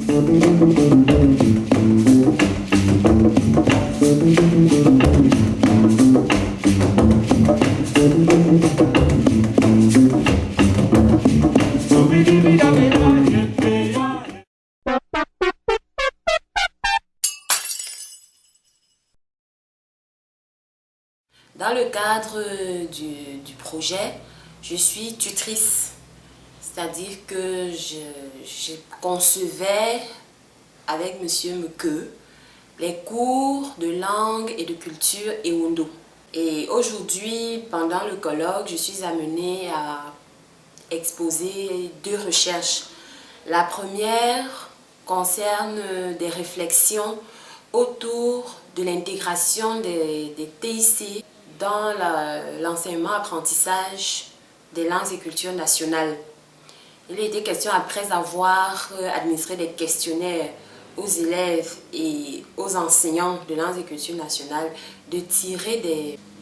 Dans le cadre du projet, je suis tutrice, c'est-à-dire que je concevais avec Monsieur Meke les cours de langue et de culture Ewondo. Et aujourd'hui, pendant le colloque, je suis amenée à exposer deux recherches. La première concerne des réflexions autour de l'intégration des TIC dans l'enseignement-apprentissage des langues et cultures nationales. Il a été question, après avoir administré des questionnaires aux élèves et aux enseignants de langues et cultures nationales, de tirer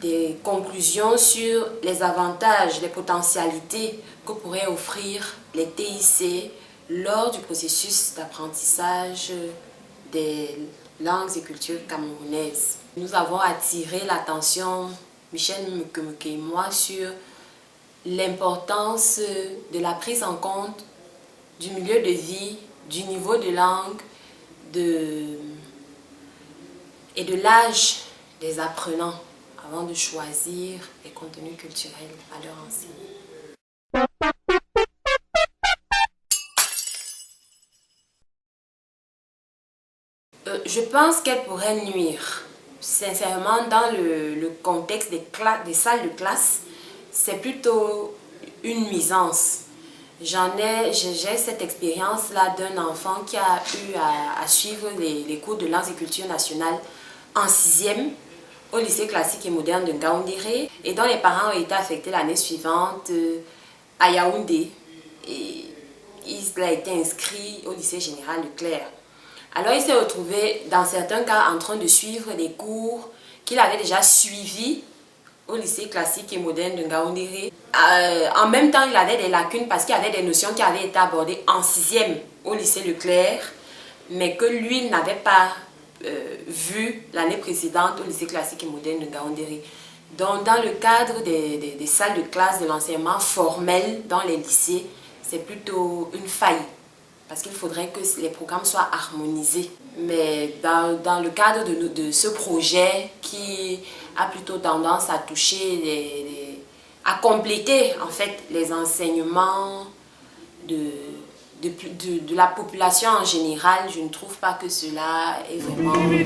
des conclusions sur les avantages, les potentialités que pourraient offrir les TIC lors du processus d'apprentissage des langues et cultures camerounaises. Nous avons attiré l'attention, Michel Meke et moi, sur l'importance de la prise en compte du milieu de vie, du niveau de langue et de l'âge des apprenants avant de choisir les contenus culturels à leur enseigner. Je pense qu'elle pourrait nuire. Sincèrement, dans le contexte des salles de classe, c'est plutôt une nuisance. J'ai cette expérience-là d'un enfant qui a eu à suivre les cours de langues et culture nationale en 6e au lycée classique et moderne de Ngaoundéré, et dont les parents ont été affectés l'année suivante à Yaoundé. Et il a été inscrit au lycée général de Claire. Alors il s'est retrouvé dans certains cas en train de suivre des cours qu'il avait déjà suivis au lycée classique et moderne de Ngaoundéré. En même temps, il avait des lacunes parce qu'il y avait des notions qui avaient été abordées en 6e au lycée Leclerc, mais que lui n'avait pas vu l'année précédente au lycée classique et moderne de Ngaoundéré. Donc dans le cadre des salles de classe de l'enseignement formel dans les lycées, c'est plutôt une faille, parce qu'il faudrait que les programmes soient harmonisés. Mais dans le cadre de ce projet qui a plutôt tendance à toucher, à compléter en fait les enseignements de la population en général, je ne trouve pas que cela est vraiment possible.